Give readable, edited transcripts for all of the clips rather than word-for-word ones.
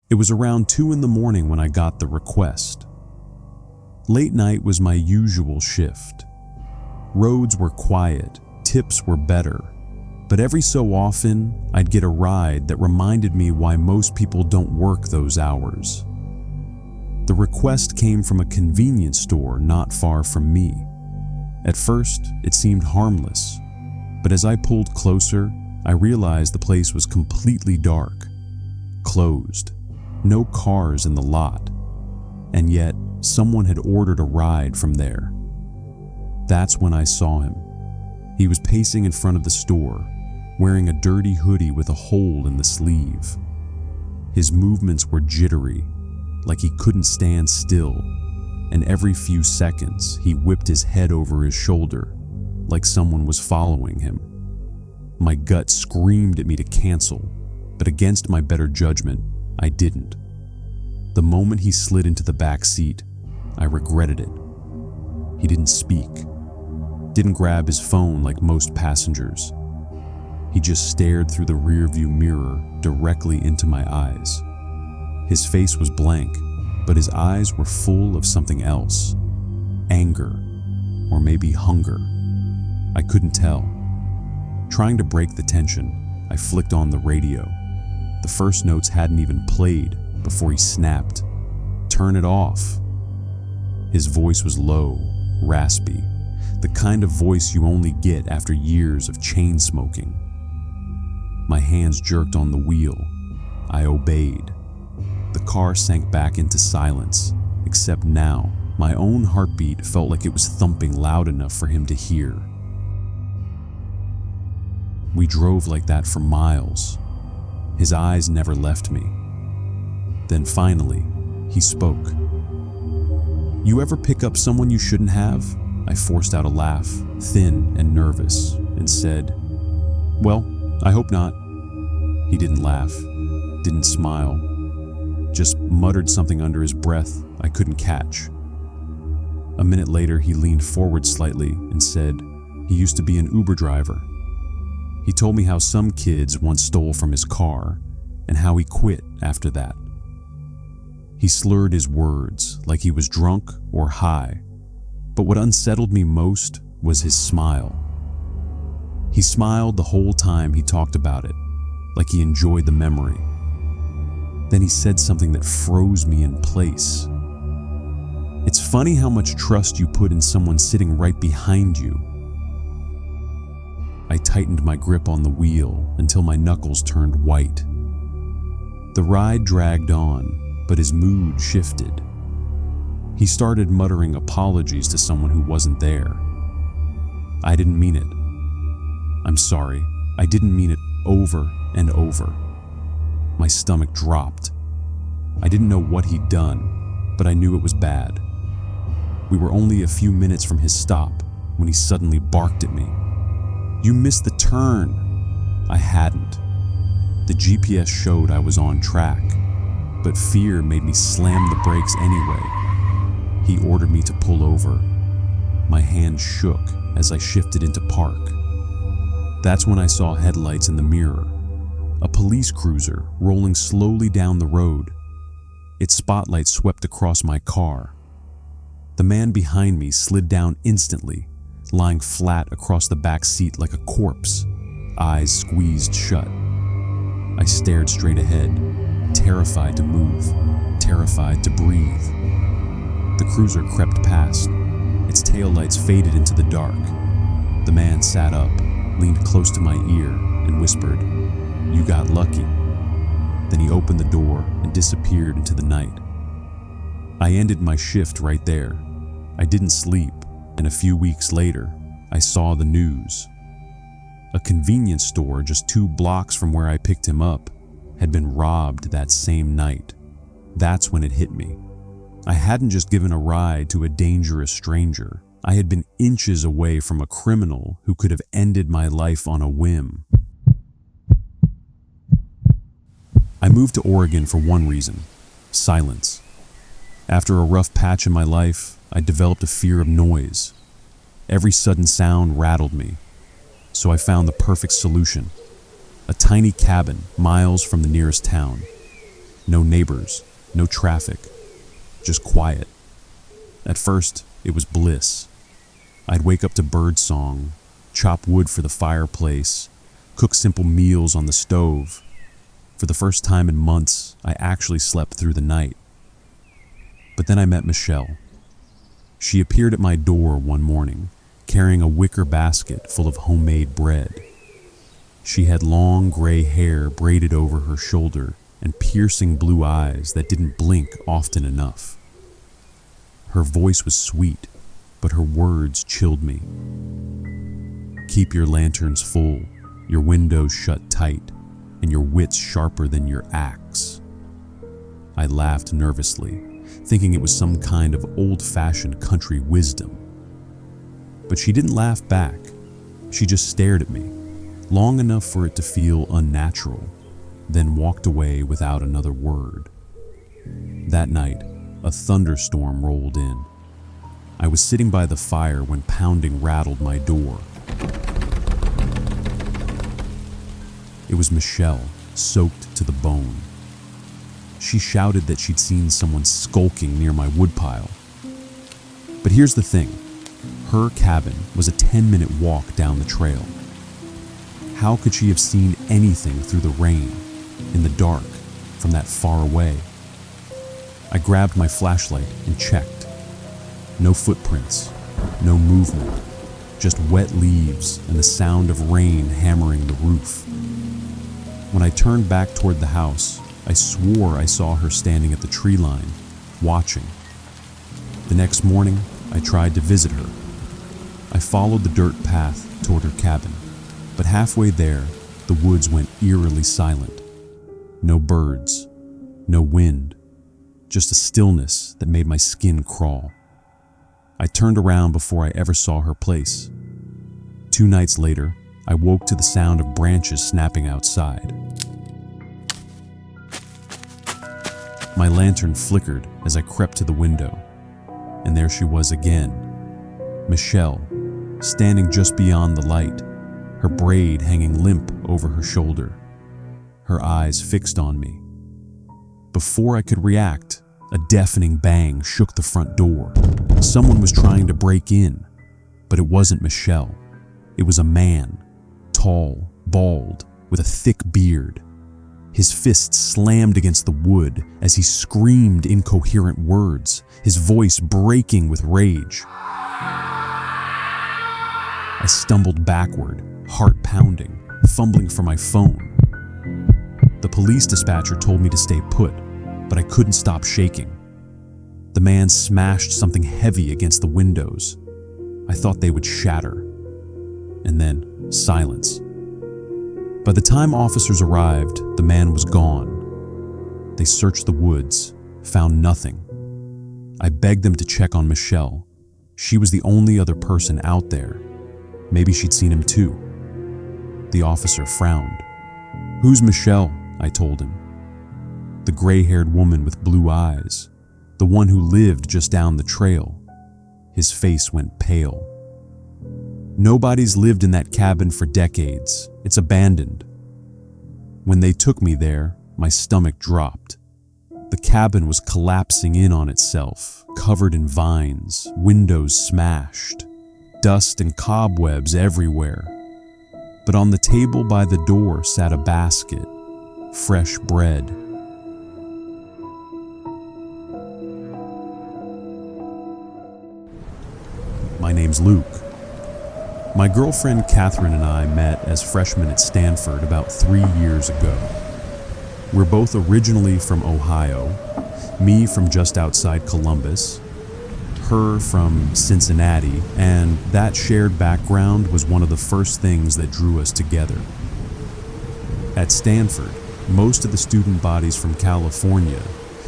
It was around 2 in the morning when I got the request. Late night was my usual shift. Roads were quiet, tips were better, but every so often I'd get a ride that reminded me why most people don't work those hours. The request came from a convenience store not far from me. At first, it seemed harmless, but as I pulled closer, I realized the place was completely dark, closed, no cars in the lot, and yet someone had ordered a ride from there. That's when I saw him. He was pacing in front of the store, wearing a dirty hoodie with a hole in the sleeve. His movements were jittery, like he couldn't stand still, and every few seconds he whipped his head over his shoulder, like someone was following him. My gut screamed at me to cancel, but against my better judgment, I didn't. The moment he slid into the back seat, I regretted it. He didn't speak, didn't grab his phone like most passengers. He just stared through the rearview mirror directly into my eyes. His face was blank, but his eyes were full of something else. Anger, or maybe hunger. I couldn't tell. Trying to break the tension, I flicked on the radio. The first notes hadn't even played before he snapped, "Turn it off." His voice was low, raspy, the kind of voice you only get after years of chain smoking. My hands jerked on the wheel. I obeyed. The car sank back into silence, except now, my own heartbeat felt like it was thumping loud enough for him to hear. We drove like that for miles. His eyes never left me. Then finally, he spoke. "You ever pick up someone you shouldn't have?" I forced out a laugh, thin and nervous, and said, "Well, I hope not." He didn't laugh, didn't smile, just muttered something under his breath I couldn't catch. A minute later, he leaned forward slightly and said he used to be an Uber driver. He told me how some kids once stole from his car and how he quit after that. He slurred his words like he was drunk or high, but what unsettled me most was his smile. He smiled the whole time he talked about it, like he enjoyed the memory. Then he said something that froze me in place. "It's funny how much trust you put in someone sitting right behind you." I tightened my grip on the wheel until my knuckles turned white. The ride dragged on, but his mood shifted. He started muttering apologies to someone who wasn't there. "I didn't mean it. I'm sorry. I didn't mean it," over and over. My stomach dropped. I didn't know what he'd done, but I knew it was bad. We were only a few minutes from his stop when he suddenly barked at me. "You missed the turn." I hadn't. The GPS showed I was on track, but fear made me slam the brakes anyway. He ordered me to pull over. My hand shook as I shifted into park. That's when I saw headlights in the mirror. A police cruiser rolling slowly down the road. Its spotlight swept across my car. The man behind me slid down instantly, lying flat across the back seat like a corpse, eyes squeezed shut. I stared straight ahead, terrified to move, terrified to breathe. The cruiser crept past. Its taillights faded into the dark. The man sat up, leaned close to my ear, and whispered, "You got lucky." Then he opened the door and disappeared into the night. I ended my shift right there. I didn't sleep, and a few weeks later, I saw the news. A convenience store just 2 blocks from where I picked him up had been robbed that same night. That's when it hit me. I hadn't just given a ride to a dangerous stranger. I had been inches away from a criminal who could have ended my life on a whim. I moved to Oregon for one reason: silence. After a rough patch in my life, I developed a fear of noise. Every sudden sound rattled me. So I found the perfect solution: a tiny cabin miles from the nearest town. No neighbors, no traffic, just quiet. At first, it was bliss. I'd wake up to bird song, chop wood for the fireplace, cook simple meals on the stove. For the first time in months, I actually slept through the night. But then I met Michelle. She appeared at my door one morning, carrying a wicker basket full of homemade bread. She had long gray hair braided over her shoulder and piercing blue eyes that didn't blink often enough. Her voice was sweet, but her words chilled me. Keep your lanterns full, your windows shut tight, and your wits sharper than your axe. I laughed nervously, thinking it was some kind of old-fashioned country wisdom. But she didn't laugh back. She just stared at me, long enough for it to feel unnatural, then walked away without another word. That night, a thunderstorm rolled in. I was sitting by the fire when pounding rattled my door. It was Michelle, soaked to the bone. She shouted that she'd seen someone skulking near my woodpile. But here's the thing. Her cabin was a 10-minute walk down the trail. How could she have seen anything through the rain, in the dark, from that far away? I grabbed my flashlight and checked. No footprints, no movement, just wet leaves and the sound of rain hammering the roof. When I turned back toward the house, I swore I saw her standing at the tree line, watching. The next morning, I tried to visit her. I followed the dirt path toward her cabin, but halfway there, the woods went eerily silent. No birds, no wind, just a stillness that made my skin crawl. I turned around before I ever saw her place. 2 nights later, I woke to the sound of branches snapping outside. My lantern flickered as I crept to the window, and there she was again. Michelle, standing just beyond the light, her braid hanging limp over her shoulder, her eyes fixed on me. Before I could react, a deafening bang shook the front door. Someone was trying to break in, but it wasn't Michelle. It was a man, tall, bald, with a thick beard. His fists slammed against the wood as he screamed incoherent words, his voice breaking with rage. I stumbled backward, heart pounding, fumbling for my phone. The police dispatcher told me to stay put, but I couldn't stop shaking. The man smashed something heavy against the windows. I thought they would shatter. And then, silence. By the time officers arrived, the man was gone. They searched the woods, found nothing. I begged them to check on Michelle. She was the only other person out there. Maybe she'd seen him too. The officer frowned. "Who's Michelle?" I told him. "The gray-haired woman with blue eyes, the one who lived just down the trail." His face went pale. "Nobody's lived in that cabin for decades. It's abandoned." When they took me there, my stomach dropped. The cabin was collapsing in on itself, covered in vines, windows smashed, dust and cobwebs everywhere. But on the table by the door sat a basket, fresh bread. My name's Luke. My girlfriend Catherine and I met as freshmen at Stanford about 3 years ago. We're both originally from Ohio, me from just outside Columbus, her from Cincinnati, and that shared background was one of the first things that drew us together. At Stanford, most of the student body's from California,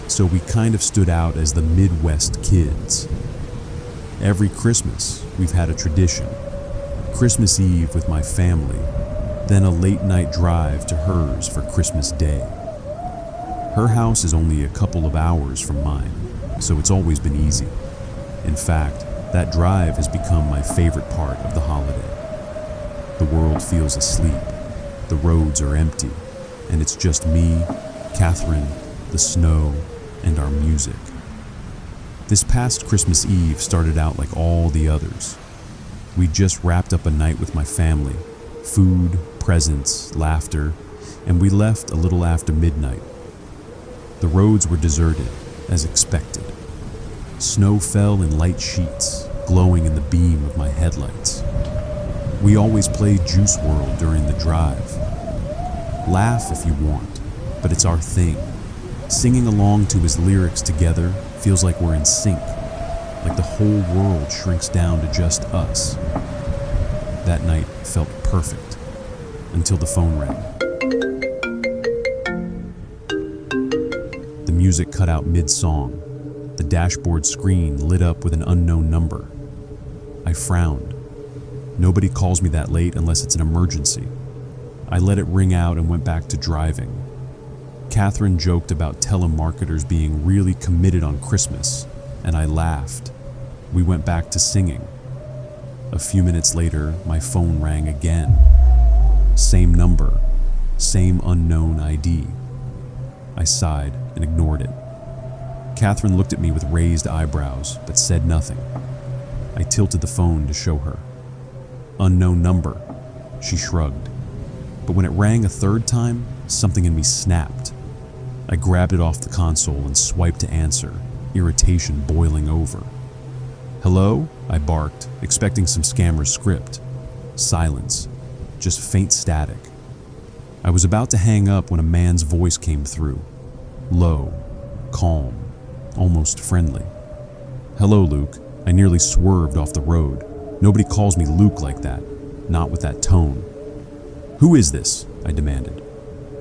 so we kind of stood out as the Midwest kids. Every Christmas, we've had a tradition. Christmas Eve with my family, then a late-night drive to hers for Christmas Day. Her house is only a couple of hours from mine, so it's always been easy. In fact, that drive has become my favorite part of the holiday. The world feels asleep, the roads are empty, and it's just me, Catherine, the snow, and our music. This past Christmas Eve started out like all the others. We just wrapped up a night with my family, food, presents, laughter, and we left a little after midnight. The roads were deserted, as expected. Snow fell in light sheets, glowing in the beam of my headlights. We always play Juice WRLD during the drive. Laugh if you want, but it's our thing. Singing along to his lyrics together feels like we're in sync, like the whole world shrinks down to just us. That night felt perfect, until the phone rang. The music cut out mid-song. The dashboard screen lit up with an unknown number. I frowned. Nobody calls me that late unless it's an emergency. I let it ring out and went back to driving. Catherine joked about telemarketers being really committed on Christmas, and I laughed. We went back to singing. A few minutes later, my phone rang again. Same number, same unknown ID. I sighed and ignored it. Catherine looked at me with raised eyebrows, but said nothing. I tilted the phone to show her. Unknown number, she shrugged. But when it rang a third time, something in me snapped. I grabbed it off the console and swiped to answer, irritation boiling over. Hello? I barked, expecting some scammer's script. Silence, just faint static. I was about to hang up when a man's voice came through. Low, calm, almost friendly. Hello, Luke. I nearly swerved off the road. Nobody calls me Luke like that, not with that tone. Who is this? I demanded.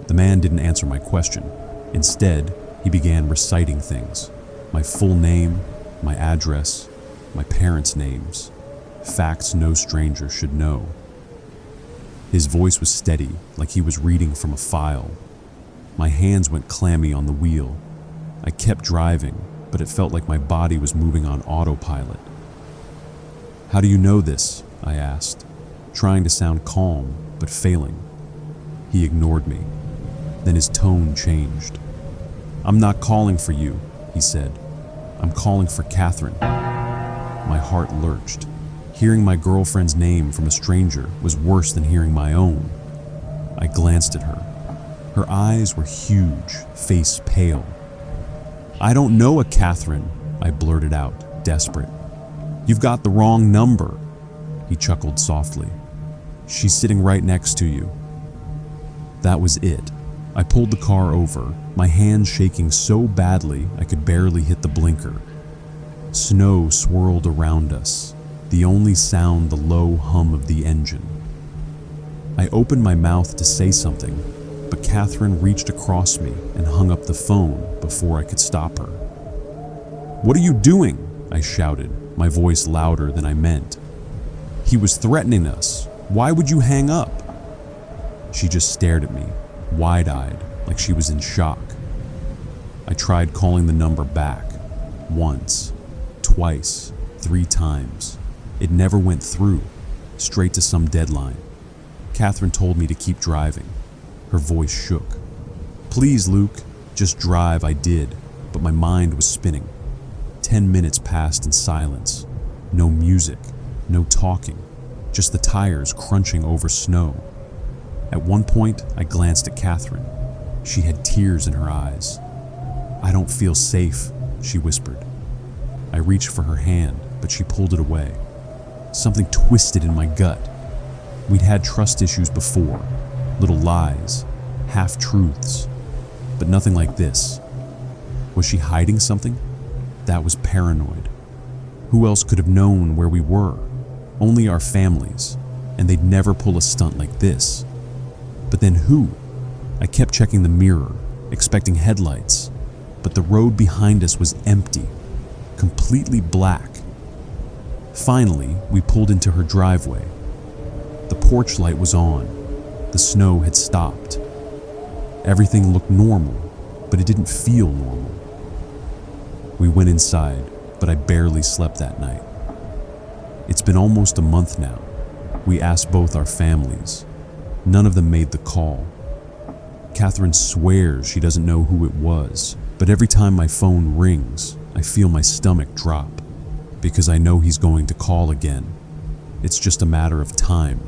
The man didn't answer my question. Instead, he began reciting things. My full name, my address, my parents' names. Facts no stranger should know. His voice was steady, like he was reading from a file. My hands went clammy on the wheel. I kept driving, but it felt like my body was moving on autopilot. How do you know this? I asked, trying to sound calm, but failing. He ignored me. Then his tone changed. I'm not calling for you, he said. I'm calling for Catherine. My heart lurched. Hearing my girlfriend's name from a stranger was worse than hearing my own. I glanced at her. Her eyes were huge, face pale. I don't know a Catherine, I blurted out, desperate. You've got the wrong number, he chuckled softly. She's sitting right next to you. That was it. I pulled the car over, my hands shaking so badly I could barely hit the blinker. Snow swirled around us, the only sound the low hum of the engine. I opened my mouth to say something, but Catherine reached across me and hung up the phone before I could stop her. What are you doing? I shouted, my voice louder than I meant. He was threatening us. Why would you hang up? She just stared at me, wide-eyed, like she was in shock. I tried calling the number back. Once, twice, 3 times. It never went through, straight to some deadline. Catherine told me to keep driving. Her voice shook. Please, Luke, just drive, I did, but my mind was spinning. 10 minutes passed in silence. No music, no talking, just the tires crunching over snow. At one point, I glanced at Catherine. She had tears in her eyes. I don't feel safe, she whispered. I reached for her hand, but she pulled it away. Something twisted in my gut. We'd had trust issues before, little lies, half-truths, but nothing like this. Was she hiding something? That was paranoid. Who else could have known where we were? Only our families, and they'd never pull a stunt like this. But then who? I kept checking the mirror, expecting headlights, but the road behind us was empty, completely black. Finally, we pulled into her driveway. The porch light was on. The snow had stopped. Everything looked normal, but it didn't feel normal. We went inside, but I barely slept that night. It's been almost a month now. We asked both our families. None of them made the call. Catherine swears she doesn't know who it was, but every time my phone rings, I feel my stomach drop because I know he's going to call again. It's just a matter of time.